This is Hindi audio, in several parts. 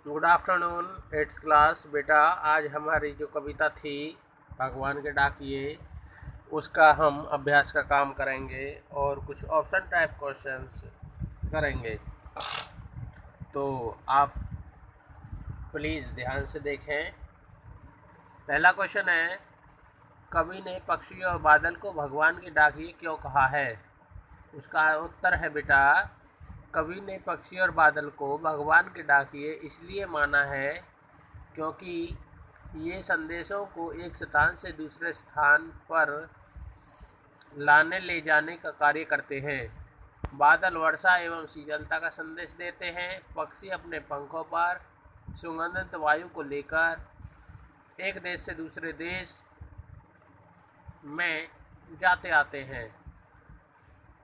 Good afternoon eighth class. बेटा, आज हमारी जो कविता थी भगवान के डाकिए, उसका हम अभ्यास का काम करेंगे और कुछ ऑप्शन टाइप क्वेश्चंस करेंगे। तो आप प्लीज़ ध्यान से देखें। पहला क्वेश्चन है, कवि ने पक्षी और बादल को भगवान के डाकिए क्यों कहा है? उसका उत्तर है बेटा, कवि ने पक्षी और बादल को भगवान के डाकिए इसलिए माना है क्योंकि ये संदेशों को एक स्थान से दूसरे स्थान पर लाने ले जाने का कार्य करते हैं। बादल वर्षा एवं शीतलता का संदेश देते हैं। पक्षी अपने पंखों पर सुगंधित वायु को लेकर एक देश से दूसरे देश में जाते आते हैं।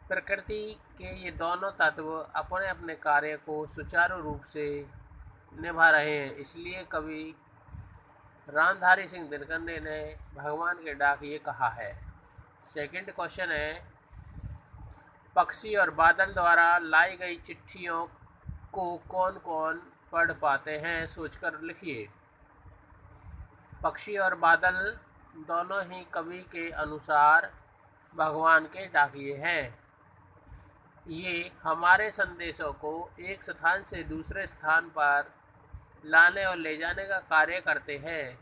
प्रकृति के ये दोनों तत्व अपने अपने कार्य को सुचारू रूप से निभा रहे हैं, इसलिए कवि रामधारी सिंह दिनकरने ने भगवान के डाकिए कहा है। सेकंड क्वेश्चन है, पक्षी और बादल द्वारा लाई गई चिट्ठियों को कौन कौन पढ़ पाते हैं? सोचकर लिखिए। पक्षी और बादल दोनों ही कवि के अनुसार भगवान के डाकिए हैं। ये हमारे संदेशों को एक स्थान से दूसरे स्थान पर लाने और ले जाने का कार्य करते हैं।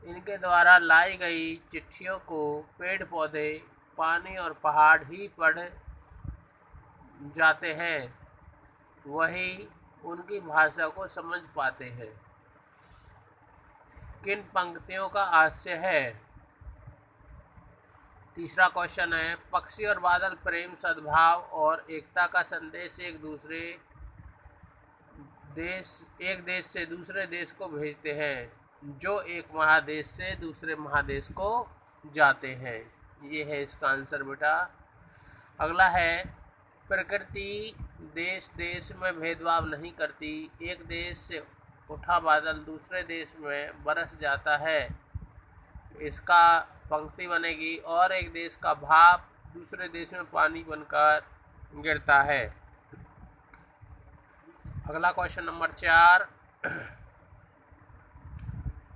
इनके द्वारा लाई गई चिट्ठियों को पेड़ पौधे, पानी और पहाड़ ही पढ़ जाते हैं, वही उनकी भाषा को समझ पाते हैं। किन पंक्तियों का आशय है? तीसरा क्वेश्चन है, पक्षी और बादल प्रेम, सद्भाव और एकता का संदेश एक देश से दूसरे देश को भेजते हैं, जो एक महादेश से दूसरे महादेश को जाते हैं। ये है इसका आंसर बेटा। अगला है, प्रकृति देश देश में भेदभाव नहीं करती। एक देश से उठा बादल दूसरे देश में बरस जाता है। इसका पंक्ति बनेगी, और एक देश का भाप दूसरे देश में पानी बनकर गिरता है। अगला क्वेश्चन नंबर 4,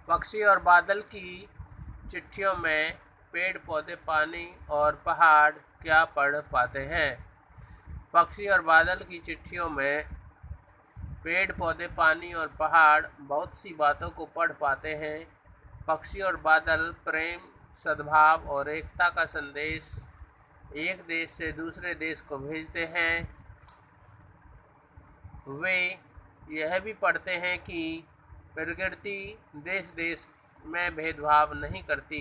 पक्षी और बादल की चिट्ठियों में पेड़ पौधे, पानी और पहाड़ क्या पढ़ पाते हैं? पक्षी और बादल की चिट्ठियों में पेड़ पौधे, पानी और पहाड़ बहुत सी बातों को पढ़ पाते हैं। पक्षी और बादल प्रेम, सद्भाव और एकता का संदेश एक देश से दूसरे देश को भेजते हैं। वे यह भी पढ़ते हैं कि प्रकृति देश देश में भेदभाव नहीं करती।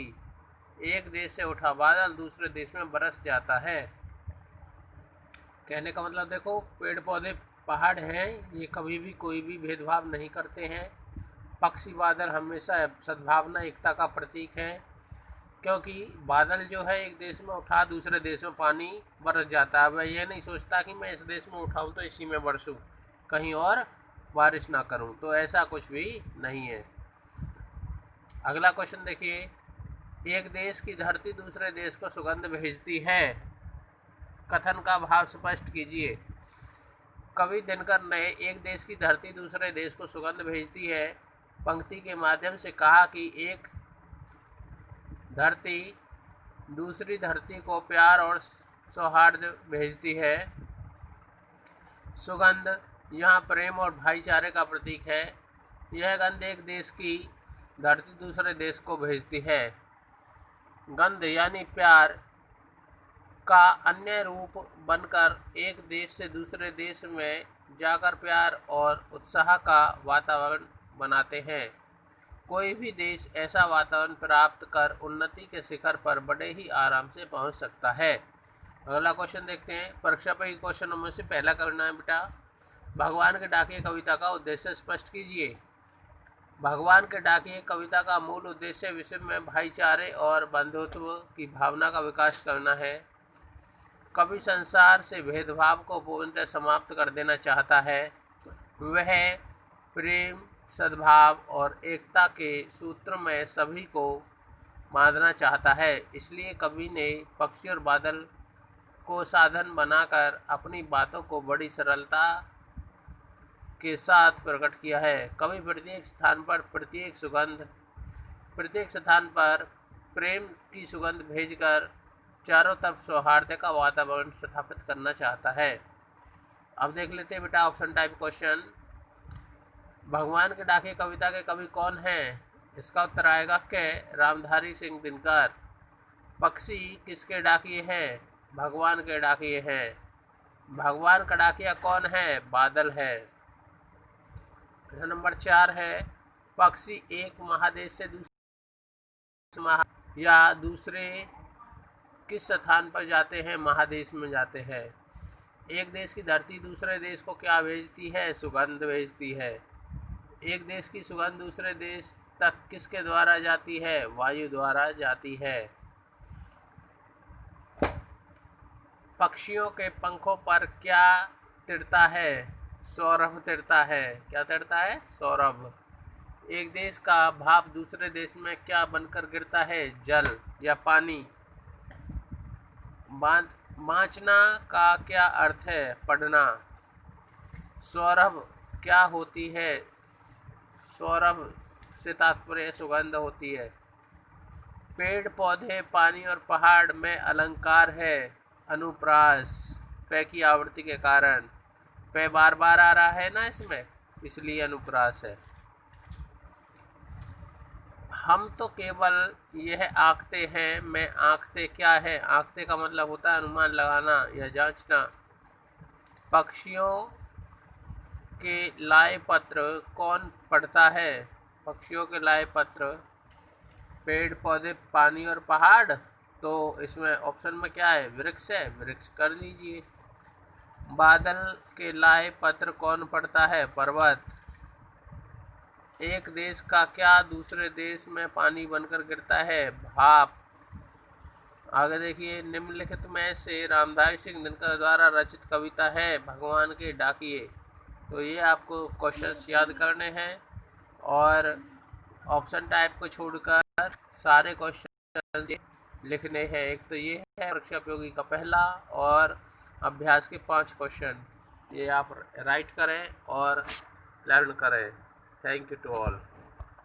एक देश से उठा बादल दूसरे देश में बरस जाता है। कहने का मतलब देखो, पेड़ पौधे, पहाड़ हैं, ये कभी भी कोई भी भेदभाव नहीं करते हैं। पक्षी बादल हमेशा सद्भावना, एकता का प्रतीक है, क्योंकि बादल जो है एक देश में उठा दूसरे देश में पानी बरस जाता है। वह यह नहीं सोचता कि मैं इस देश में उठाऊं तो इसी में बरसूं, कहीं और बारिश ना करूं, तो ऐसा कुछ भी नहीं है। अगला क्वेश्चन देखिए, एक देश की धरती दूसरे देश को सुगंध भेजती है। कथन का भाव स्पष्ट कीजिए। कवि दिनकर ने एक देश की धरती दूसरे देश को सुगंध भेजती है पंक्ति के माध्यम से कहा कि एक धरती दूसरी धरती को प्यार और सौहार्द भेजती है। सुगंध यहाँ प्रेम और भाईचारे का प्रतीक है। यह गंध एक देश की धरती दूसरे देश को भेजती है। गंध यानी प्यार का अन्य रूप बनकर एक देश से दूसरे देश में जाकर प्यार और उत्साह का वातावरण बनाते हैं। कोई भी देश ऐसा वातावरण प्राप्त कर उन्नति के शिखर पर बड़े ही आराम से पहुंच सकता है। अगला क्वेश्चन देखते हैं। परीक्षा पर क्वेश्चनों में से पहला करना है बेटा, भगवान के डाकिए कविता का उद्देश्य स्पष्ट कीजिए। भगवान के डाकिए कविता का मूल उद्देश्य विश्व में भाईचारे और बंधुत्व की भावना का विकास करना है। कवि संसार से भेदभाव को पूर्णतः समाप्त कर देना चाहता है। वह प्रेम, सद्भाव और एकता के सूत्र में सभी को बांधना चाहता है। इसलिए कवि ने पक्षी और बादल को साधन बनाकर अपनी बातों को बड़ी सरलता के साथ प्रकट किया है। कवि प्रत्येक स्थान पर प्रेम की सुगंध भेजकर चारों तरफ सौहार्द का वातावरण स्थापित करना चाहता है। अब देख लेते हैं बेटा ऑप्शन टाइप क्वेश्चन। भगवान के डाकिए कविता के कवि कौन हैं? इसका उत्तर आएगा के रामधारी सिंह दिनकर। पक्षी किसके डाकिए हैं? भगवान के डाकिए हैं। भगवान का डाकिया कौन है? बादल है। प्रश्न नंबर 4 है, पक्षी एक महादेश से दूसरे किस स्थान पर जाते हैं? महादेश में जाते हैं। एक देश की धरती दूसरे देश को क्या भेजती है? सुगंध भेजती है। एक देश की सुगंध दूसरे देश तक किसके द्वारा जाती है? वायु द्वारा जाती है। पक्षियों के पंखों पर क्या तिड़ता है? सौरभ तिड़ता है। क्या तिड़ता है? सौरभ। एक देश का भाप दूसरे देश में क्या बनकर गिरता है? जल या पानी। बाँचना का क्या अर्थ है? पढ़ना। सौरभ क्या होती है? सौरभ से तात्पर्य सुगंध होती है। पेड़ पौधे पानी और पहाड़ में अलंकार है। अनुप्रास। पे की आवृत्ति के कारण। पे बार बार आ रहा है ना इसमें, इसलिए अनुप्रास है। हम तो केवल यह आंकते हैं। मैं आंकते क्या है? आंकते का मतलब होता है अनुमान लगाना या जांचना। पक्षियों के लाए पत्र कौन पढ़ता है? पक्षियों के लाए पत्र पेड़ पौधे पानी और पहाड़। तो इसमें ऑप्शन में क्या है? वृक्ष है। वृक्ष कर लीजिए। बादल के लाए पत्र कौन पढ़ता है? पर्वत। एक देश का क्या दूसरे देश में पानी बनकर गिरता है? भाप। आगे देखिए, निम्नलिखित में से रामधारी सिंह दिनकर द्वारा रचित कविता है भगवान के डाकिए। तो ये आपको क्वेश्चंस याद करने हैं और ऑप्शन टाइप को छोड़कर सारे क्वेश्चन लिखने हैं। एक तो ये है परीक्षा उपयोगी का पहला और अभ्यास के 5 क्वेश्चन, ये आप राइट करें और लर्न करें। Thank you to all.